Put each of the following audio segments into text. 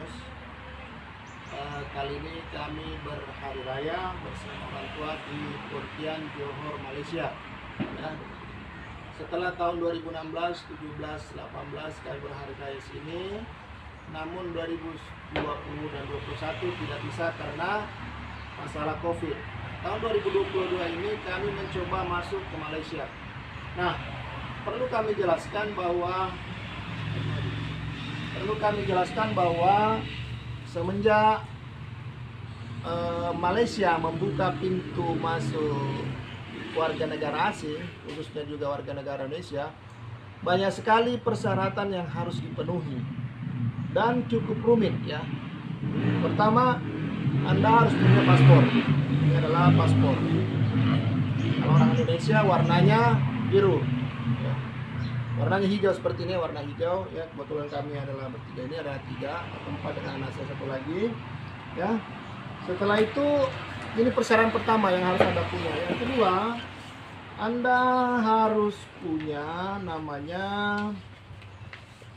Bos. Kali ini kami berhari raya bersama orang tua di Pontian, Johor, Malaysia. Ya. Setelah tahun 2016, 17, 18 kami berhari raya sini, namun 2020 dan 2021 tidak bisa karena masalah COVID. Tahun 2022 ini kami mencoba masuk ke Malaysia. Nah, perlu kami jelaskan bahwa semenjak Malaysia membuka pintu masuk warga negara asing, khususnya juga warga negara Indonesia, banyak sekali persyaratan yang harus dipenuhi dan cukup rumit ya. Pertama, Anda harus punya paspor. Ini adalah paspor. Kalau orang Indonesia warnanya biru. Ya. Warnanya hijau seperti ini, warna hijau ya. Kebetulan kami adalah bertiga, ini ada 3 atau 4 dengan anak saya 1 lagi ya. Setelah itu ini persyaratan pertama yang harus Anda punya. Yang kedua, Anda harus punya namanya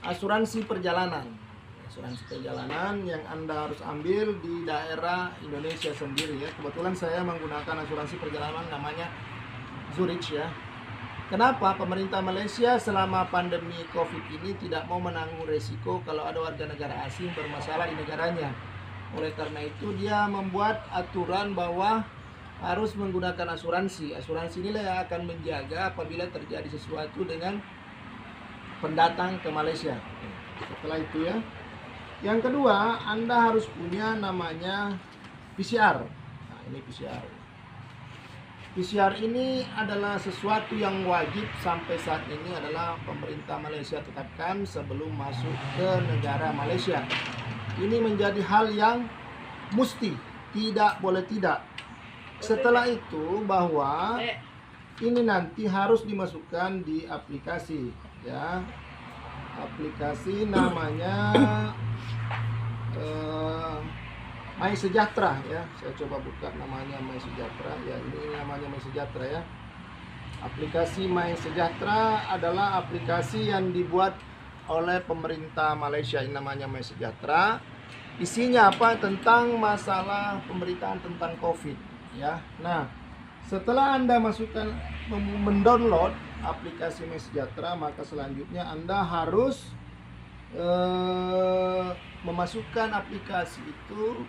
asuransi perjalanan. Asuransi perjalanan yang Anda harus ambil di daerah Indonesia sendiri ya. Kebetulan saya menggunakan asuransi perjalanan namanya Zurich ya. Kenapa? Pemerintah Malaysia selama pandemi COVID ini tidak mau menanggung resiko kalau ada warga negara asing bermasalah di negaranya. Oleh karena itu dia membuat aturan bahwa harus menggunakan asuransi. Asuransi inilah yang akan menjaga apabila terjadi sesuatu dengan pendatang ke Malaysia. Setelah itu ya. Yang kedua, Anda harus punya namanya PCR. Nah, ini PCR. PCR ini adalah sesuatu yang wajib sampai saat ini adalah pemerintah Malaysia tetapkan sebelum masuk ke negara Malaysia. Ini menjadi hal yang mesti, tidak boleh tidak. Setelah itu bahwa ini nanti harus dimasukkan di aplikasi ya. Aplikasi namanya My Sejahtera ya. Saya coba buka namanya My Sejahtera ya. Ini namanya My Sejahtera ya. Aplikasi My Sejahtera adalah aplikasi yang dibuat oleh pemerintah Malaysia. Ini namanya My Sejahtera. Isinya apa? Tentang masalah pemberitaan tentang COVID ya. Nah, setelah Anda masukkan mendownload aplikasi My Sejahtera, maka selanjutnya Anda harus memasukkan aplikasi itu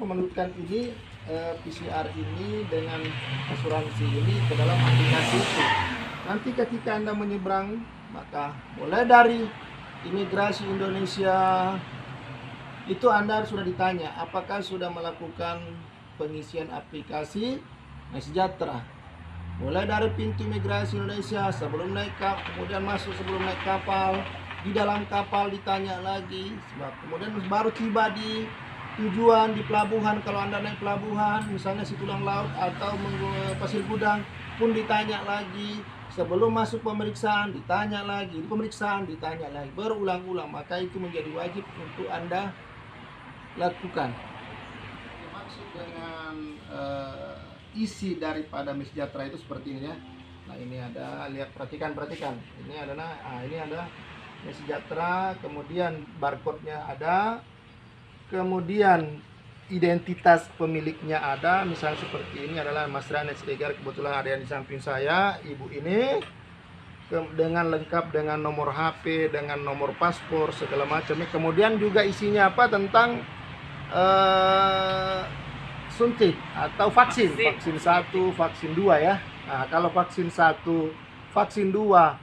memasukkan ini PCR ini dengan asuransi ini ke dalam aplikasi itu. Nanti ketika Anda menyeberang, maka mulai dari imigrasi Indonesia itu Anda sudah ditanya apakah sudah melakukan pengisian aplikasi My Sejahtera. Mulai dari pintu imigrasi Indonesia sebelum naik kapal, kemudian masuk sebelum naik kapal, di dalam kapal ditanya lagi, kemudian baru tiba di tujuan di pelabuhan. Kalau Anda naik pelabuhan, misalnya Situlang Laut atau Pasir Gudang pun ditanya lagi. Sebelum masuk pemeriksaan ditanya lagi, pemeriksaan ditanya lagi, berulang-ulang. Maka itu menjadi wajib untuk Anda lakukan. Maksud dengan isi daripada My Sejahtera itu seperti ini ya. Nah, ini ada, lihat, perhatikan. Ini adalah ini ada My Sejahtera, kemudian barcode-nya ada, kemudian identitas pemiliknya ada. Misalnya seperti ini adalah Mas Ranes Egar, kebetulan ada yang di samping saya, ibu ini, dengan lengkap dengan nomor HP, dengan nomor paspor, segala macam. Kemudian juga isinya apa? Tentang suntik atau vaksin 1, vaksin 2 ya. Nah, kalau vaksin 1, vaksin 2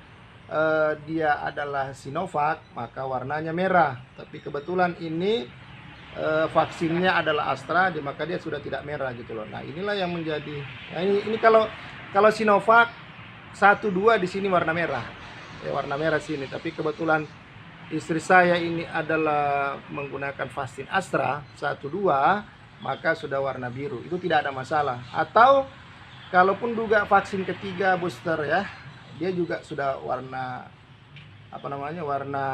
dia adalah Sinovac, maka warnanya merah. Tapi kebetulan ini vaksinnya adalah Astra, maka dia sudah tidak merah gitu loh. Nah, inilah yang menjadi. Nah, ini kalau Sinovac 1, 2 di sini warna merah. Ya, warna merah sini. Tapi kebetulan istri saya ini adalah menggunakan vaksin Astra 1, 2, maka sudah warna biru. Itu tidak ada masalah. Atau kalaupun juga vaksin ketiga booster ya, dia juga sudah warna warna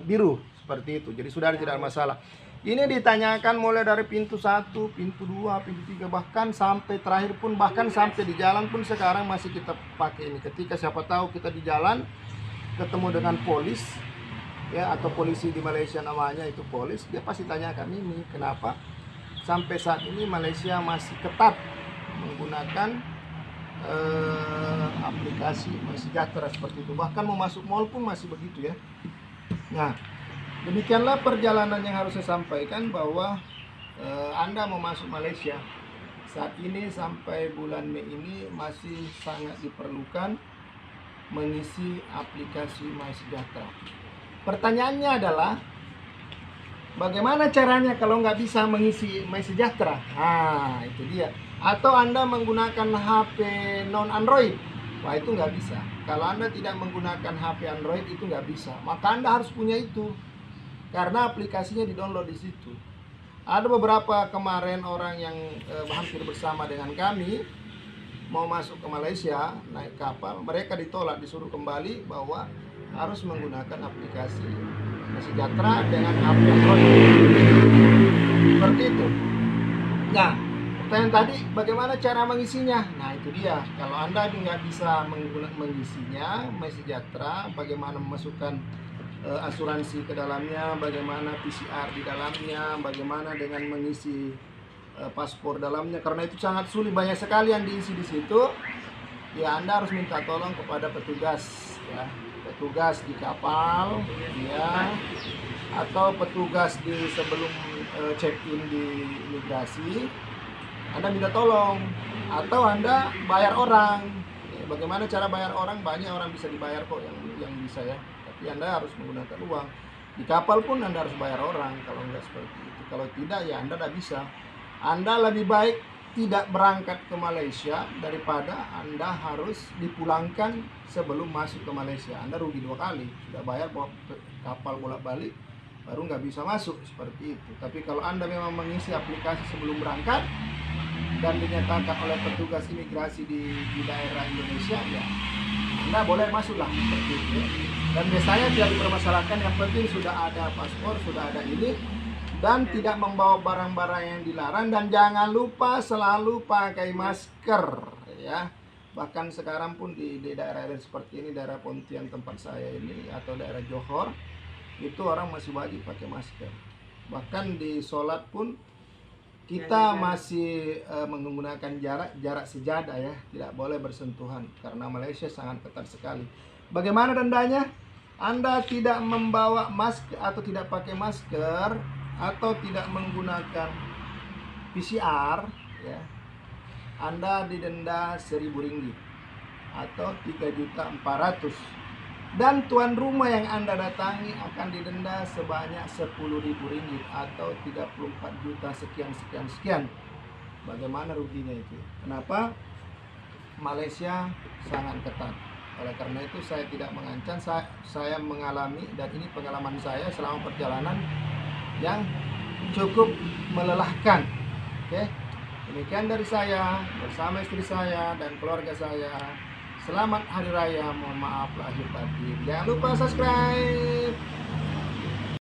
biru seperti itu. Jadi sudah tidak ada masalah. Ini ditanyakan mulai dari pintu 1, pintu 2, pintu 3, bahkan sampai terakhir pun, bahkan sampai di jalan pun sekarang masih kita pakai ini. Ketika siapa tahu kita di jalan ketemu dengan polis, ya, atau polisi di Malaysia namanya itu polis, dia pasti tanyakan ini kenapa sampai saat ini Malaysia masih ketat menggunakan aplikasi MySejahtera seperti itu. Bahkan mau masuk mall pun masih begitu ya. Nah, demikianlah perjalanan yang harus saya sampaikan, bahwa Anda mau masuk Malaysia saat ini sampai bulan Mei ini masih sangat diperlukan mengisi aplikasi MySejahtera. Pertanyaannya adalah, bagaimana caranya kalau nggak bisa mengisi MySejahtera? Nah, itu dia. Atau Anda menggunakan HP non-Android? Wah, itu nggak bisa. Kalau Anda tidak menggunakan HP Android, itu nggak bisa. Maka Anda harus punya itu, karena aplikasinya di-download di situ. Ada beberapa kemarin orang yang hampir bersama dengan kami mau masuk ke Malaysia naik kapal, mereka ditolak, disuruh kembali bahwa harus menggunakan aplikasi MySejahtera dengan HP Android. Seperti itu. Nah, pertanyaan tadi, bagaimana cara mengisinya? Nah, itu dia. Kalau Anda nggak bisa mengisinya MySejahtera, bagaimana memasukkan asuransi ke dalamnya, bagaimana PCR di dalamnya, bagaimana dengan mengisi paspor dalamnya, karena itu sangat sulit, banyak sekali yang diisi di situ. Ya, Anda harus minta tolong kepada petugas, ya, petugas di kapal, ya, atau petugas di sebelum check-in di imigrasi. Anda minta tolong, atau Anda bayar orang. Ya, bagaimana cara bayar orang? Banyak orang bisa dibayar kok yang bisa ya. Tapi Anda harus menggunakan uang. Di kapal pun Anda harus bayar orang kalau enggak seperti itu. Kalau tidak, ya Anda tidak bisa. Anda lebih baik tidak berangkat ke Malaysia daripada Anda harus dipulangkan sebelum masuk ke Malaysia. Anda rugi 2 kali. Sudah bayar bawa kapal bolak-balik, baru nggak bisa masuk, seperti itu. Tapi kalau Anda memang mengisi aplikasi sebelum berangkat dan dinyatakan oleh petugas imigrasi di daerah Indonesia, ya Anda boleh masuklah, seperti itu. Dan biasanya tidak dipermasalahkan, yang penting sudah ada paspor, sudah ada ini, dan tidak membawa barang-barang yang dilarang, dan jangan lupa selalu pakai masker, ya. Bahkan sekarang pun di daerah-daerah seperti ini, daerah Pontian tempat saya ini, atau daerah Johor, itu orang masih wajib pakai masker. Bahkan di sholat pun kita masih menggunakan jarak sejadah, ya, tidak boleh bersentuhan, karena Malaysia sangat ketat sekali. Bagaimana dendanya? Anda tidak membawa masker atau tidak pakai masker atau tidak menggunakan PCR, ya, Anda didenda RM1.000 atau 3.400.000. Dan tuan rumah yang Anda datangi akan didenda sebanyak RM10.000 atau 34 juta sekian. Bagaimana ruginya itu? Kenapa? Malaysia sangat ketat. Oleh karena itu saya tidak mengancam, saya mengalami, dan ini pengalaman saya selama perjalanan yang cukup melelahkan. Oke, demikian dari saya bersama istri saya dan keluarga saya. Selamat Hari Raya, mohon maaf lahir batin. Jangan lupa subscribe.